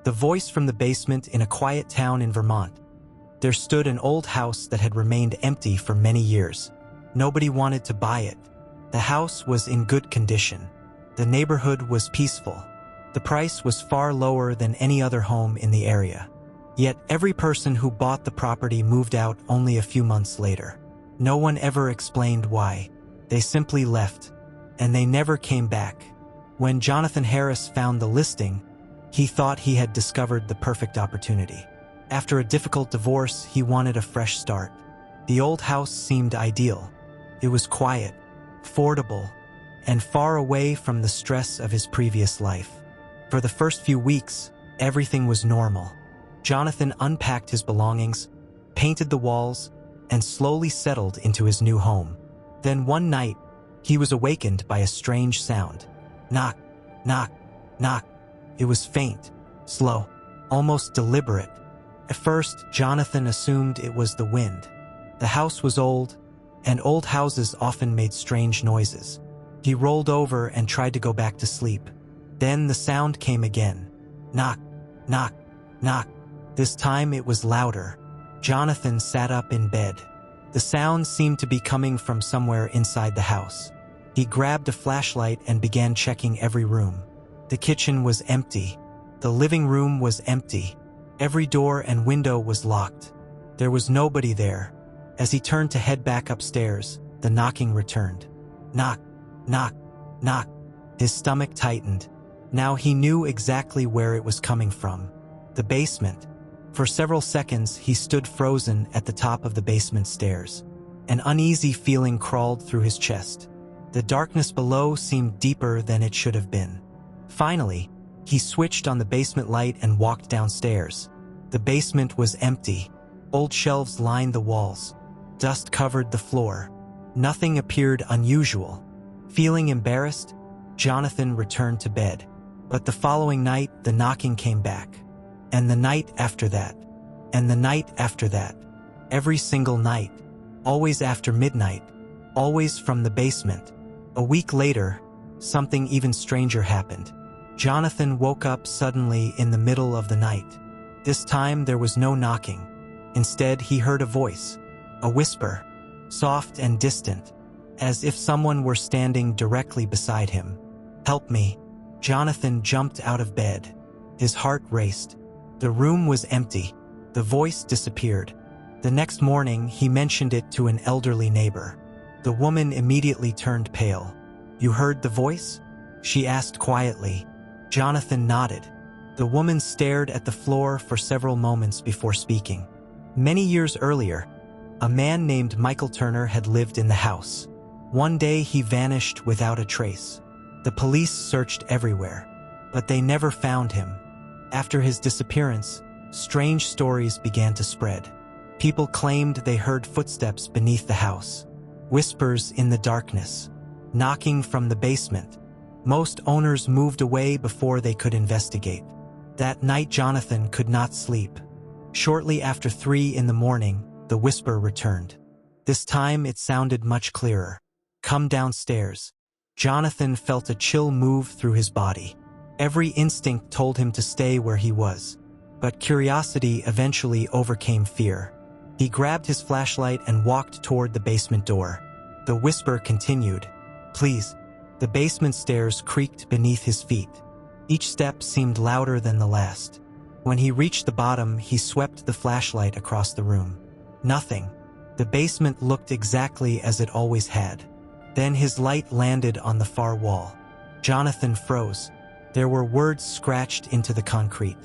The voice from the basement in a quiet town in Vermont. There stood an old house that had remained empty for many years. Nobody wanted to buy it. The house was in good condition. The neighborhood was peaceful. The price was far lower than any other home in the area. Yet every person who bought the property moved out only a few months later. No one ever explained why. They simply left, and they never came back. When Jonathan Harris found the listing, he thought he had discovered the perfect opportunity. After a difficult divorce, he wanted a fresh start. The old house seemed ideal. It was quiet, affordable, and far away from the stress of his previous life. For the first few weeks, everything was normal. Jonathan unpacked his belongings, painted the walls, and slowly settled into his new home. Then one night, he was awakened by a strange sound. Knock, knock, knock. It was faint, slow, almost deliberate. At first, Jonathan assumed it was the wind. The house was old, and old houses often made strange noises. He rolled over and tried to go back to sleep. Then the sound came again. Knock, knock, knock. This time it was louder. Jonathan sat up in bed. The sound seemed to be coming from somewhere inside the house. He grabbed a flashlight and began checking every room. The kitchen was empty. The living room was empty. Every door and window was locked. There was nobody there. As he turned to head back upstairs, the knocking returned. Knock, knock, knock. His stomach tightened. Now he knew exactly where it was coming from. The basement. For several seconds, he stood frozen at the top of the basement stairs. An uneasy feeling crawled through his chest. The darkness below seemed deeper than it should have been. Finally, he switched on the basement light and walked downstairs. The basement was empty. Old shelves lined the walls. Dust covered the floor. Nothing appeared unusual. Feeling embarrassed, Jonathan returned to bed. But the following night, the knocking came back. And the night after that. And the night after that. Every single night. Always after midnight. Always from the basement. A week later, something even stranger happened. Jonathan woke up suddenly in the middle of the night. This time there was no knocking. Instead, he heard a voice. A whisper. Soft and distant. As if someone were standing directly beside him. Help me. Jonathan jumped out of bed. His heart raced. The room was empty. The voice disappeared. The next morning, he mentioned it to an elderly neighbor. The woman immediately turned pale. You heard the voice? She asked quietly. Jonathan nodded. The woman stared at the floor for several moments before speaking. Many years earlier, a man named Michael Turner had lived in the house. One day he vanished without a trace. The police searched everywhere, but they never found him. After his disappearance, strange stories began to spread. People claimed they heard footsteps beneath the house. Whispers in the darkness. Knocking from the basement. Most owners moved away before they could investigate. That night Jonathan could not sleep. Shortly after 3 in the morning, the whisper returned. This time it sounded much clearer. Come downstairs. Jonathan felt a chill move through his body. Every instinct told him to stay where he was. But curiosity eventually overcame fear. He grabbed his flashlight and walked toward the basement door. The whisper continued. Please. The basement stairs creaked beneath his feet. Each step seemed louder than the last. When he reached the bottom, he swept the flashlight across the room. Nothing. The basement looked exactly as it always had. Then his light landed on the far wall. Jonathan froze. There were words scratched into the concrete.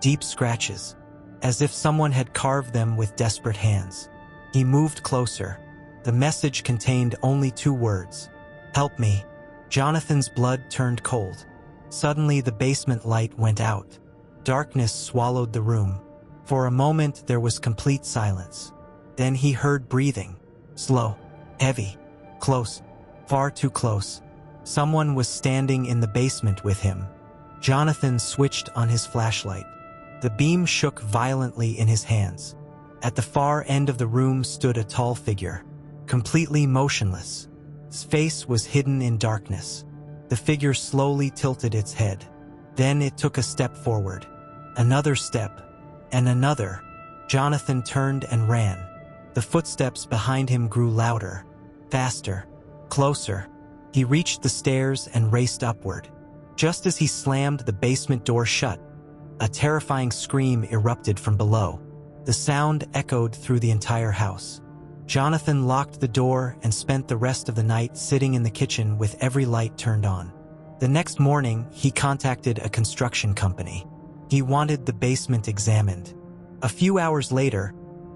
Deep scratches, as if someone had carved them with desperate hands. He moved closer. The message contained only 2 words. Help me. Jonathan's blood turned cold. Suddenly the basement light went out. Darkness swallowed the room. For a moment there was complete silence. Then he heard breathing. Slow, heavy, close, far too close. Someone was standing in the basement with him. Jonathan switched on his flashlight. The beam shook violently in his hands. At the far end of the room stood a tall figure, completely motionless. His face was hidden in darkness. The figure slowly tilted its head. Then it took a step forward. Another step, and another. Jonathan turned and ran. The footsteps behind him grew louder, faster, closer. He reached the stairs and raced upward. Just as he slammed the basement door shut, a terrifying scream erupted from below. The sound echoed through the entire house. Jonathan locked the door and spent the rest of the night sitting in the kitchen with every light turned on. The next morning, he contacted a construction company. He wanted the basement examined. A few hours later,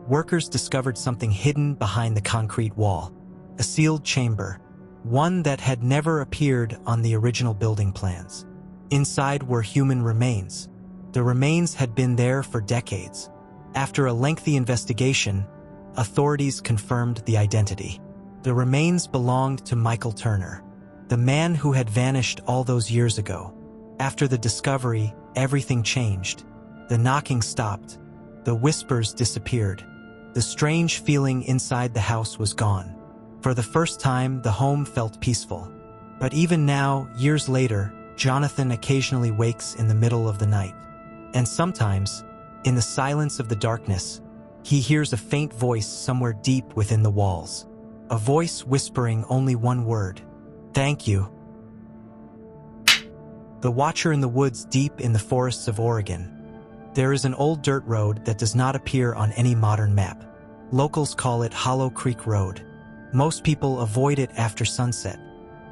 workers discovered something hidden behind the concrete wall. A sealed chamber, one that had never appeared on the original building plans. Inside were human remains. The remains had been there for decades. After a lengthy investigation, authorities confirmed the identity. The remains belonged to Michael Turner, the man who had vanished all those years ago. After the discovery, everything changed. The knocking stopped. The whispers disappeared. The strange feeling inside the house was gone. For the first time, the home felt peaceful. But even now, years later, Jonathan occasionally wakes in the middle of the night. And sometimes, in the silence of the darkness, he hears a faint voice somewhere deep within the walls. A voice whispering only one word: "Thank you." The Watcher in the Woods deep in the forests of Oregon. There is an old dirt road that does not appear on any modern map. Locals call it Hollow Creek Road. Most people avoid it after sunset,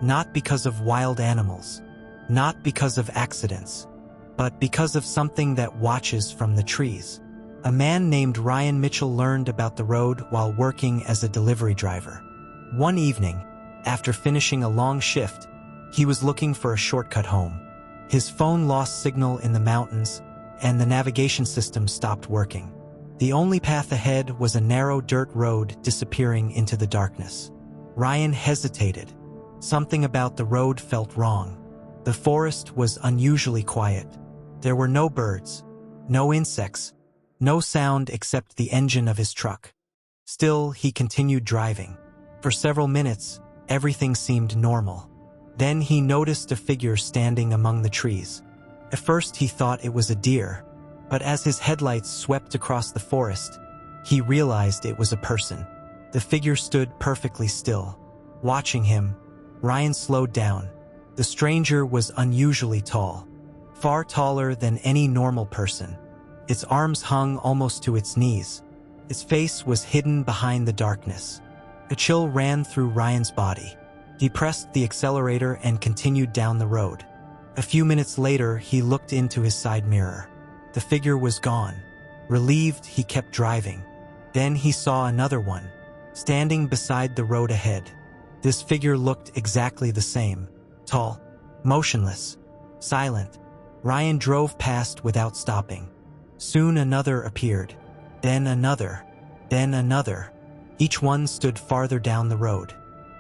not because of wild animals, not because of accidents, but because of something that watches from the trees. A man named Ryan Mitchell learned about the road while working as a delivery driver. One evening, after finishing a long shift, he was looking for a shortcut home. His phone lost signal in the mountains, and the navigation system stopped working. The only path ahead was a narrow dirt road disappearing into the darkness. Ryan hesitated. Something about the road felt wrong. The forest was unusually quiet. There were no birds, no insects, no sound except the engine of his truck. Still, he continued driving. For several minutes, everything seemed normal. Then he noticed a figure standing among the trees. At first he thought it was a deer, but as his headlights swept across the forest, he realized it was a person. The figure stood perfectly still. Watching him, Ryan slowed down. The stranger was unusually tall, far taller than any normal person. Its arms hung almost to its knees. Its face was hidden behind the darkness. A chill ran through Ryan's body. He pressed the accelerator and continued down the road. A few minutes later, he looked into his side mirror. The figure was gone. Relieved, he kept driving. Then he saw another one, standing beside the road ahead. This figure looked exactly the same. Tall, motionless, silent. Ryan drove past without stopping. Soon another appeared. Then another. Then another. Each one stood farther down the road.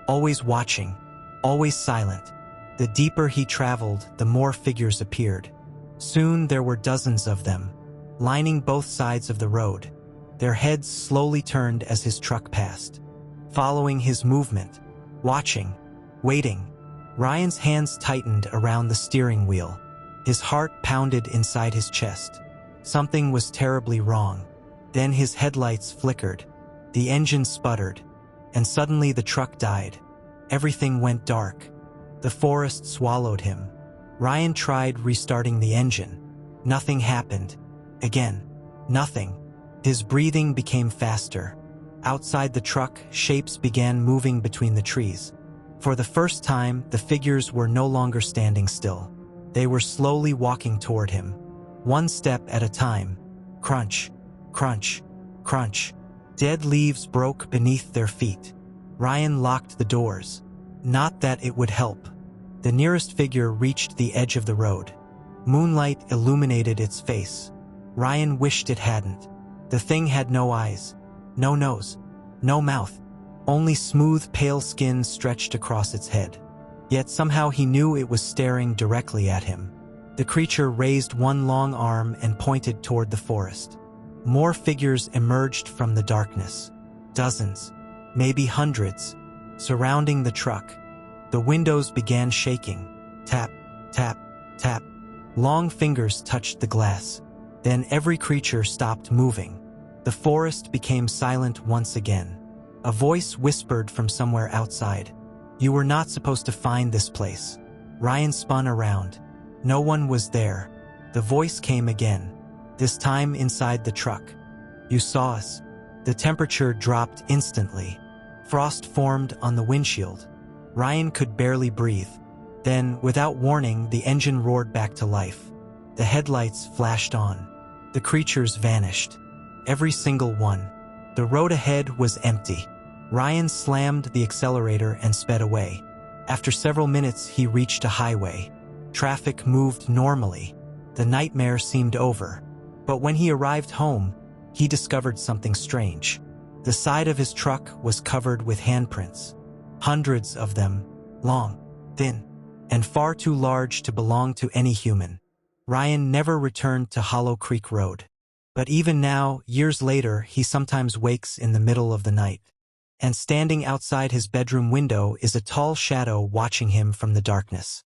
Always watching. Always silent. The deeper he traveled, the more figures appeared. Soon there were dozens of them, lining both sides of the road. Their heads slowly turned as his truck passed. Following his movement, watching, waiting, Ryan's hands tightened around the steering wheel. His heart pounded inside his chest. Something was terribly wrong. Then his headlights flickered, the engine sputtered, and suddenly the truck died. Everything went dark. The forest swallowed him. Ryan tried restarting the engine. Nothing happened. Again, nothing. His breathing became faster. Outside the truck, shapes began moving between the trees. For the first time, the figures were no longer standing still. They were slowly walking toward him, one step at a time. Crunch, crunch, crunch. Dead leaves broke beneath their feet. Ryan locked the doors. Not that it would help. The nearest figure reached the edge of the road. Moonlight illuminated its face. Ryan wished it hadn't. The thing had no eyes, no nose, no mouth, only smooth, pale skin stretched across its head. Yet somehow he knew it was staring directly at him. The creature raised one long arm and pointed toward the forest. More figures emerged from the darkness. Dozens, maybe hundreds, surrounding the truck. The windows began shaking. Tap, tap, tap. Long fingers touched the glass. Then every creature stopped moving. The forest became silent once again. A voice whispered from somewhere outside. "You were not supposed to find this place." Ryan spun around. No one was there. The voice came again, this time inside the truck. "You saw us." The temperature dropped instantly. Frost formed on the windshield. Ryan could barely breathe. Then, without warning, the engine roared back to life. The headlights flashed on. The creatures vanished. Every single one. The road ahead was empty. Ryan slammed the accelerator and sped away. After several minutes, he reached a highway. Traffic moved normally. The nightmare seemed over. But when he arrived home, he discovered something strange. The side of his truck was covered with handprints. Hundreds of them, long, thin, and far too large to belong to any human. Ryan never returned to Hollow Creek Road. But even now, years later, he sometimes wakes in the middle of the night. And standing outside his bedroom window is a tall shadow watching him from the darkness.